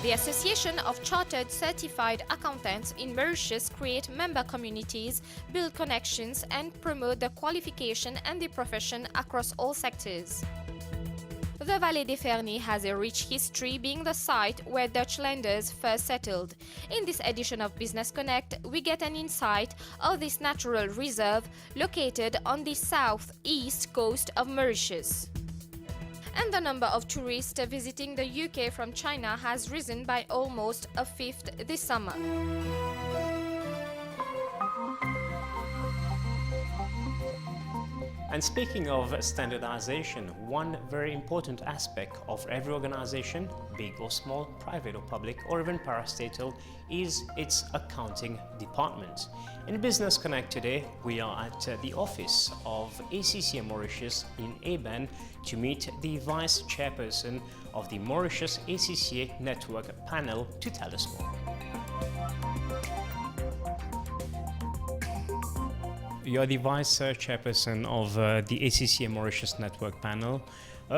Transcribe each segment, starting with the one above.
The Association of Chartered Certified Accountants in Mauritius create member communities, build connections, and promote the qualification and the profession across all sectors. The Vallée des Fernies has a rich history, being the site where Dutch landers first settled. In this edition of Business Connect, we get an insight of this natural reserve located on the southeast coast of Mauritius. And the number of tourists visiting the UK from China has risen by almost a fifth this summer. And speaking of standardization, one very important aspect of every organization, big or small, private or public, or even parastatal, is its accounting department. In Business Connect today, we are at the office of ACCA Mauritius in ABAN to meet the Vice Chairperson of the Mauritius ACCA Network panel to tell us more. You're the Vice Chairperson of the ACCA Mauritius Network panel.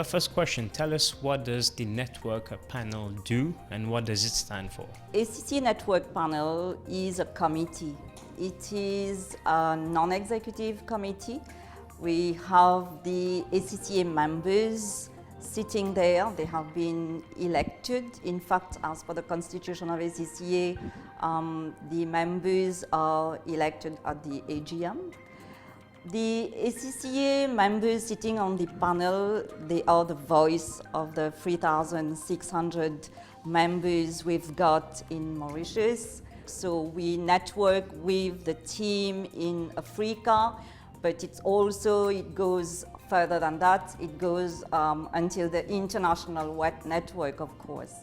First question, tell us, what does the Network panel do and what does it stand for? ACCA Network panel is a committee. It is a non-executive committee. We have the ACCA members sitting there. They have been elected. In fact, as per the constitution of ACCA, the members are elected at the AGM. The ACCA members sitting on the panel, they are the voice of the 3,600 members we've got in Mauritius. So we network with the team in Africa, but it goes further than that. It goes until the international web network, of course.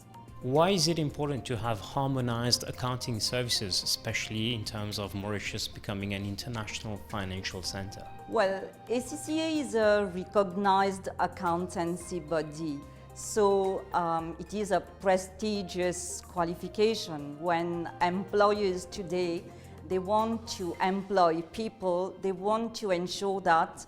Why is it important to have harmonized accounting services, especially in terms of Mauritius becoming an international financial center? Well, ACCA is a recognized accountancy body. So it is a prestigious qualification. When employers today, they want to employ people, they want to ensure that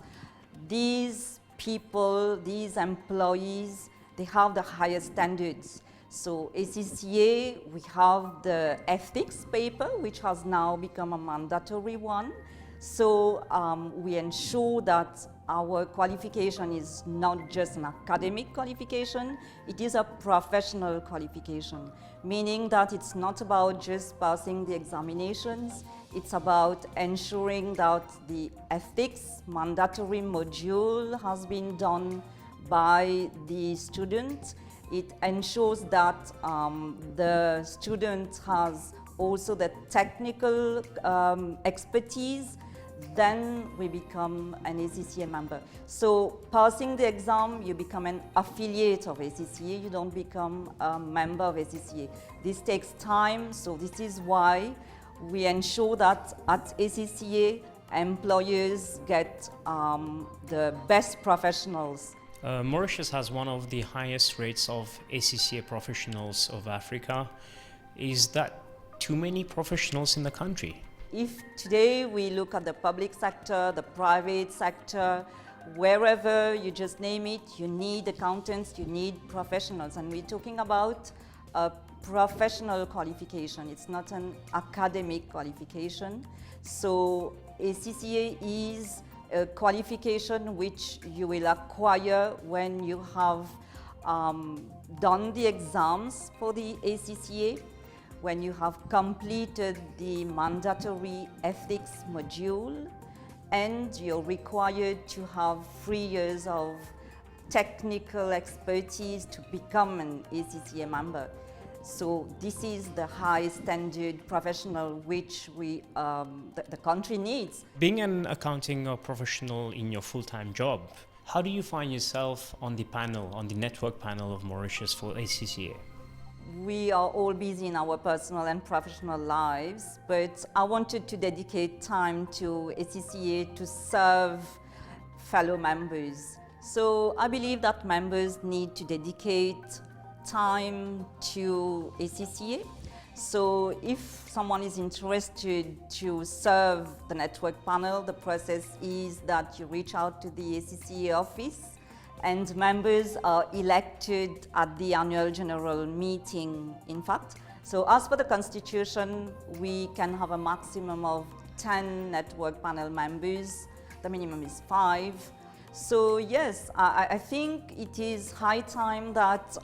these people, these employees, they have the highest standards. So ACCA, we have the ethics paper, which has now become a mandatory one. So we ensure that our qualification is not just an academic qualification, it is a professional qualification, meaning that it's not about just passing the examinations, it's about ensuring that the ethics mandatory module has been done by the student. It ensures that the student has also the technical expertise. Then we become an ACCA member. So passing the exam, you become an affiliate of ACCA, you don't become a member of ACCA. This takes time, so this is why we ensure that at ACCA, employers get the best professionals. Mauritius has one of the highest rates of ACCA professionals of Africa. Is that too many professionals in the country? If today we look at the public sector, the private sector, wherever you just name it, you need accountants, you need professionals. And we're talking about a professional qualification. It's not an academic qualification. So ACCA is a qualification which you will acquire when you have done the exams for the ACCA, when you have completed the mandatory ethics module, and you're required to have 3 years of technical expertise to become an ACCA member. So this is the high standard professional which the country needs. Being an accounting professional in your full-time job, how do you find yourself on the panel, on the network panel of Mauritius for ACCA? We are all busy in our personal and professional lives, but I wanted to dedicate time to ACCA to serve fellow members. So I believe that members need to dedicate time to ACCA So if someone is interested to serve the network panel, the process is that you reach out to the ACCA office and members are elected at the annual general meeting, in fact. So as per the constitution, we can have a maximum of 10 network panel members. The minimum is 5. So yes, I think it is high time that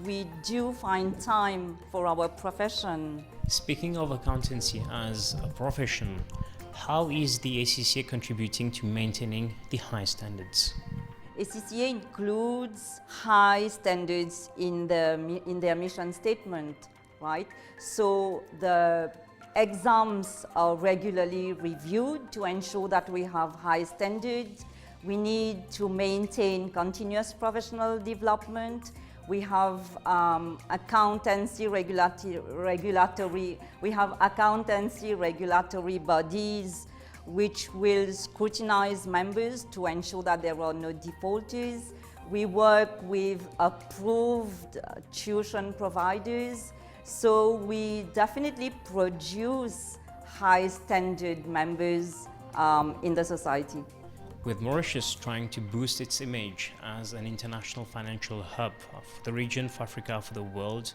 we do find time for our profession. Speaking of accountancy as a profession, how is the ACCA contributing to maintaining the high standards? ACCA includes high standards in their mission statement, right? So the exams are regularly reviewed to ensure that we have high standards. We need to maintain continuous professional development. We have accountancy regulatory bodies which will scrutinize members to ensure that there are no defaulters. We work with approved tuition providers. So we definitely produce high standard members in the society. With Mauritius trying to boost its image as an international financial hub of the region, for Africa, for the world,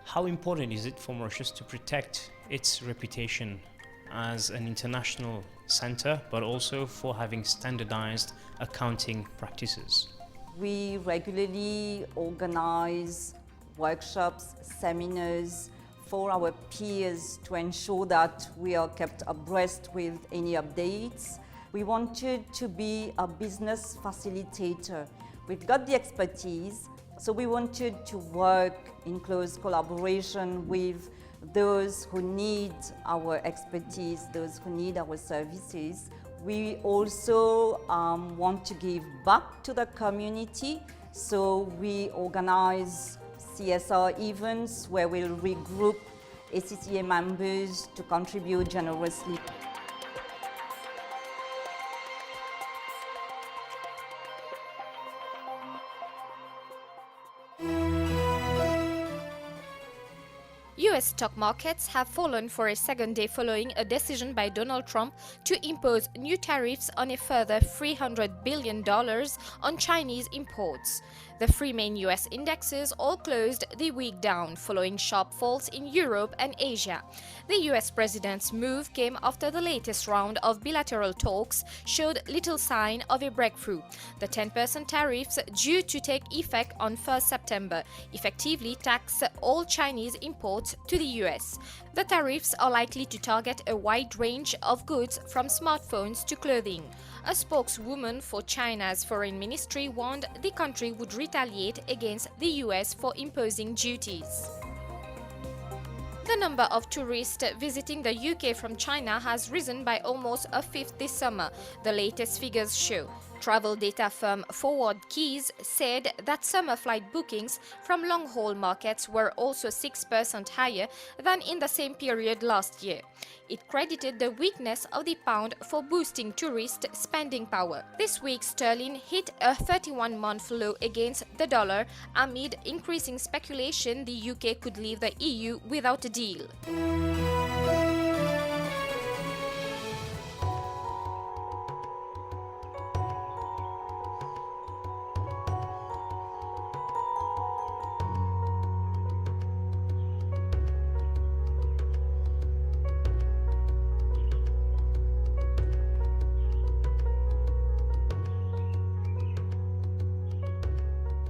how important is it for Mauritius to protect its reputation as an international center, but also for having standardized accounting practices? We regularly organize workshops, seminars for our peers to ensure that we are kept abreast with any updates. We wanted to be a business facilitator. We've got the expertise, so we wanted to work in close collaboration with those who need our expertise, those who need our services. We also want to give back to the community, so we organize CSR events where we'll regroup ACCA members to contribute generously. US stock markets have fallen for a second day following a decision by Donald Trump to impose new tariffs on a further $300 billion on Chinese imports. The three main US indexes all closed the week down, following sharp falls in Europe and Asia. The US president's move came after the latest round of bilateral talks showed little sign of a breakthrough. The 10% tariffs due to take effect on 1st September effectively tax all Chinese imports to the US. The tariffs are likely to target a wide range of goods from smartphones to clothing. A spokeswoman for China's foreign ministry warned the country would retaliate against the US for imposing duties. The number of tourists visiting the UK from China has risen by almost a fifth this summer, the latest figures show. Travel data firm Forward Keys said that summer flight bookings from long-haul markets were also 6% higher than in the same period last year. It credited the weakness of the pound for boosting tourist spending power. This week, sterling hit a 31-month low against the dollar amid increasing speculation the UK could leave the EU without a deal.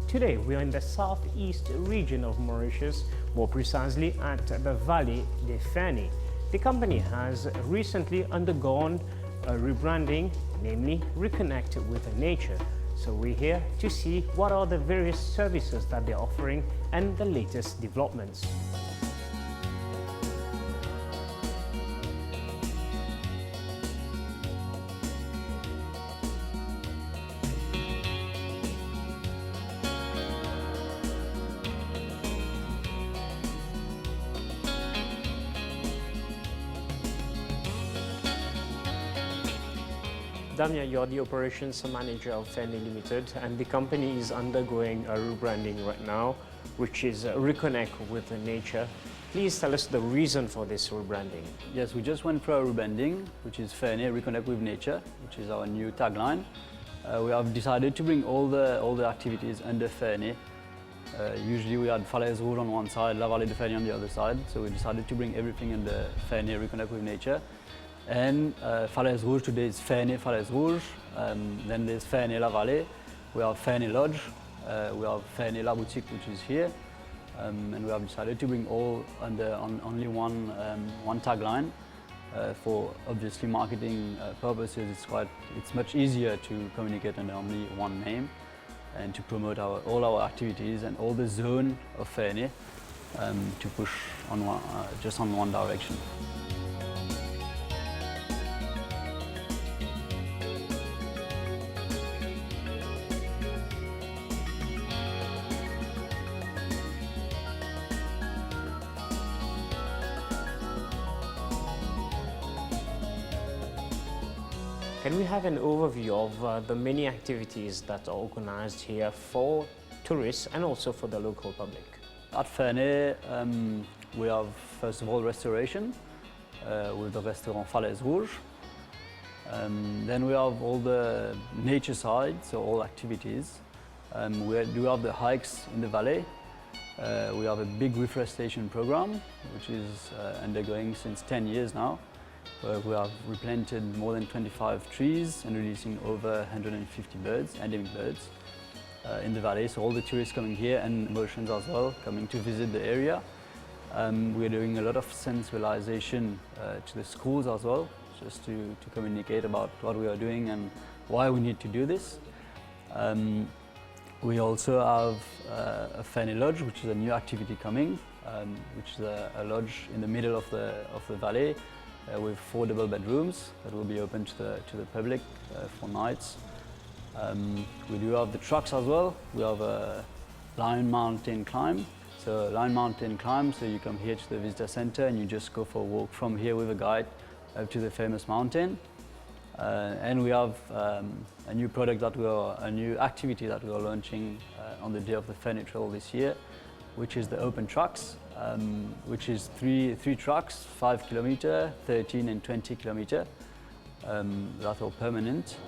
Today we are in the southeast region of Mauritius, more precisely at the Valley de Feni. The company has recently undergone a rebranding, namely Reconnect with Nature. So we're here to see what are the various services that they're offering and the latest developments. Damia, you're the operations manager of Feni Limited, and the company is undergoing a rebranding right now, which is Reconnect with Nature. Please tell us the reason for this rebranding. Yes, we just went for a rebranding, which is Fernet, Reconnect with Nature, which is our new tagline. We have decided to bring all the activities under Fernet. Usually we had Falaise Rouge on one side, La Vallée de Fernet on the other side, so we decided to bring everything under Fernet, Reconnect with Nature. And Falaise Rouge today is Fernet, Falaise Rouge. Then there's Fernet La Vallée. We have Fernet Lodge. We have Fernet La Boutique, which is here. And we have decided to bring all under only one tagline. For obviously marketing purposes, it's much easier to communicate under only one name and to promote all our activities and all the zone of Fernet to push on just on one direction. Can we have an overview of the many activities that are organized here for tourists and also for the local public? At Fernet, we have first of all restoration with the restaurant Falaise Rouge. Then we have all the nature side, so all activities. We do have the hikes in the valley. We have a big reforestation program, which is undergoing since 10 years now. We have replanted more than 25 trees and releasing over 150 birds, endemic birds, in the valley. So all the tourists coming here and Mauritians as well coming to visit the area. We're doing a lot of sensibilization to the schools as well, just to communicate about what we are doing and why we need to do this. We also have a Fernet Lodge, which is a new activity coming, which is a lodge in the middle of the valley. With 4 double bedrooms that will be open to the public for nights. We do have the trucks as well. We have a Lion Mountain climb. So Lion Mountain climb, so you come here to the visitor center and you just go for a walk from here with a guide up to the famous mountain. And we have a new activity that we are launching on the day of the Fernet Trail this year, which is the open trucks. Which is three trucks, 5 kilometer, 13 and 20 kilometer, that are permanent.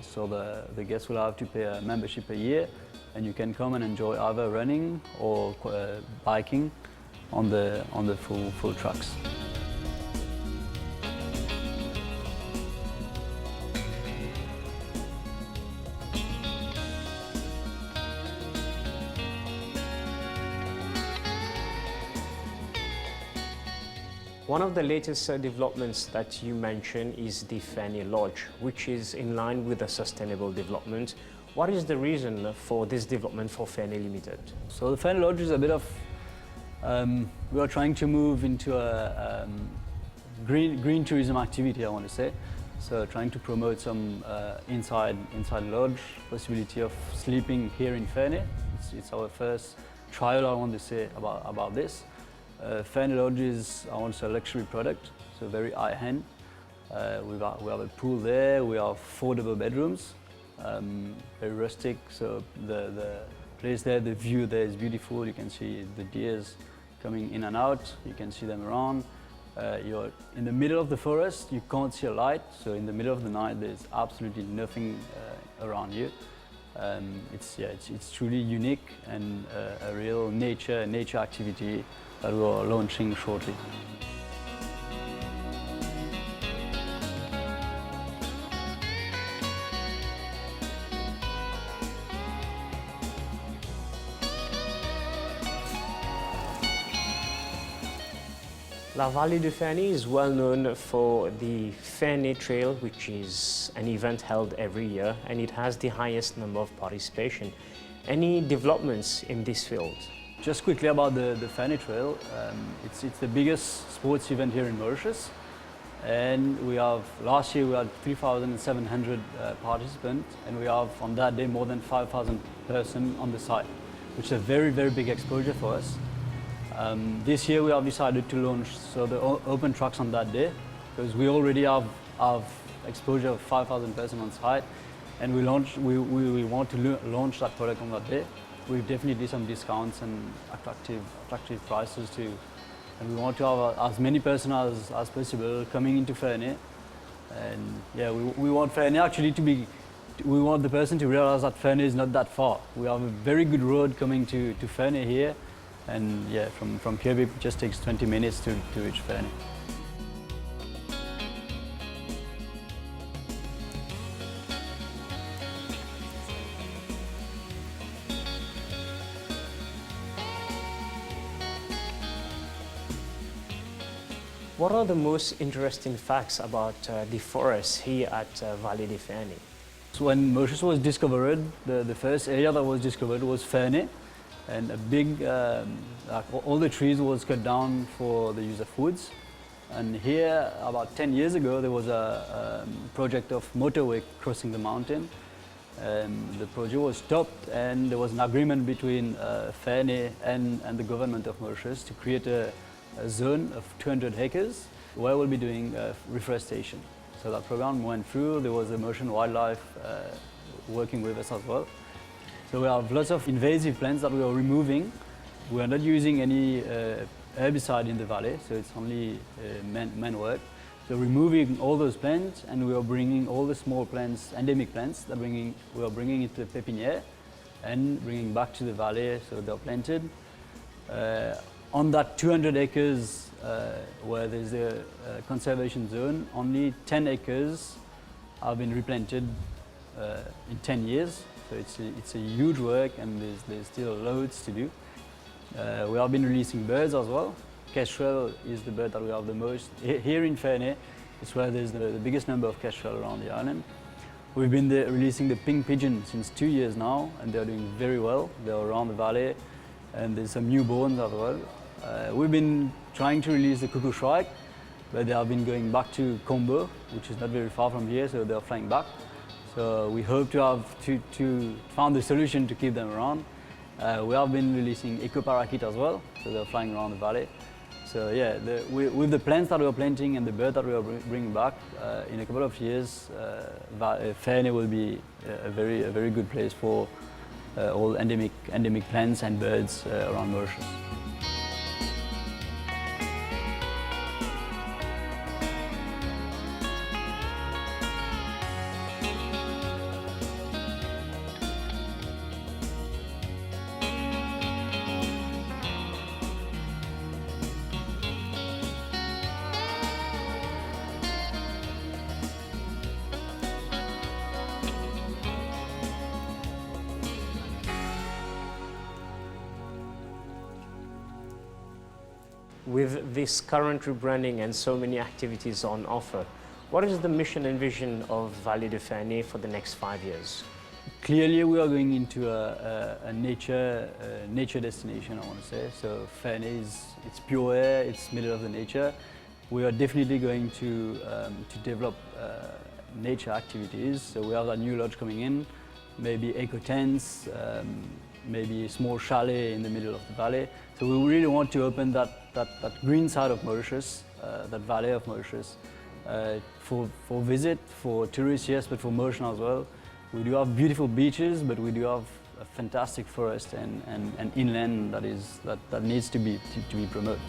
So the guests will have to pay a membership a year, and you can come and enjoy either running or biking on the full trucks. One of the latest developments that you mentioned is the Fernet Lodge, which is in line with the sustainable development. What is the reason for this development for Fernet Limited? So the Fernet Lodge is a bit of, we are trying to move into a green tourism activity, I want to say. So trying to promote some inside lodge, possibility of sleeping here in Fernet. It's our first trial, I want to say, about this. Fernet Lodge is, I want to say, a luxury product, so very high-end. We have a pool there, we have 4 double bedrooms, very rustic, so the place there, the view there is beautiful. You can see the deers coming in and out, you can see them around. You're in the middle of the forest, you can't see a light, so in the middle of the night there's absolutely nothing around you. It's truly unique and a real nature activity that we are launching shortly. La Vallée de Fernet is well known for the Fernet Trail, which is an event held every year, and it has the highest number of participation. Any developments in this field? Just quickly about the Fernet Trail, it's the biggest sports event here in Mauritius, and last year we had 3,700 participants, and we have on that day more than 5,000 persons on the site, which is a very, very big exposure for us. This year we have decided to launch the open trucks on that day, because we already have exposure of 5,000 persons on site, and we want to launch that product on that day. We've definitely some discounts and attractive prices to and we want to have as many persons as possible coming into Ferney. And yeah, we want Ferney actually to be, we want the person to realize that Ferney is not that far. We have a very good road coming to Ferney here, and yeah, from here it just takes 20 minutes to reach Ferney. What are the most interesting facts about the forest here at Vallée de Ferney? So when Mauritius was discovered, the first area that was discovered was Ferney, and a big, all the trees was cut down for the use of woods. And here, about 10 years ago, there was a project of motorway crossing the mountain. The project was stopped, and there was an agreement between Ferney and the government of Mauritius to create a zone of 200 acres where we'll be doing reforestation. So that program went through. There was a Mauritian wildlife working with us as well. So we have lots of invasive plants that we are removing. We are not using any herbicide in the valley, so it's only man work. So removing all those plants, and we are bringing all the small plants, endemic plants, that we are bringing into the pépinière and bringing back to the valley, so they're planted. On that 200 acres where there's a conservation zone, only 10 acres have been replanted in 10 years. So it's a huge work, and there's still loads to do. We have been releasing birds as well. Kestrel is the bird that we have the most. Here in Ferney, it's where there's the biggest number of kestrel around the island. We've been releasing the pink pigeon since 2 years now, and they're doing very well. They're around the valley, and there's some newborns as well. We've been trying to release the cuckoo shrike, but they have been going back to Combo, which is not very far from here, so they're flying back. So we hope to have found a solution to keep them around. We have been releasing eco parakeet as well, so they're flying around the valley. So yeah, with the plants that we are planting and the birds that we are bringing back, in a couple of years, Ferney will be a very good place for all endemic plants and birds around Mauritius. With this current rebranding and so many activities on offer, what is the mission and vision of Vallée de Ferney for the next 5 years? Clearly, we are going into a nature destination, I want to say. So Ferney it's pure air, it's middle of the nature. We are definitely going to develop nature activities. So we have a new lodge coming in, maybe eco tents, maybe a small chalet in the middle of the valley. So we really want to open that green side of Mauritius, that valley of Mauritius, for visit, for tourists, yes, but for Mauritians as well. We do have beautiful beaches, but we do have a fantastic forest and inland that needs to be promoted.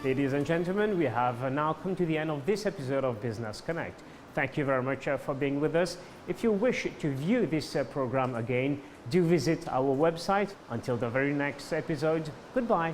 Ladies and gentlemen, we have now come to the end of this episode of Business Connect. Thank you very much for being with us. If you wish to view this program again, do visit our website. Until the very next episode, goodbye.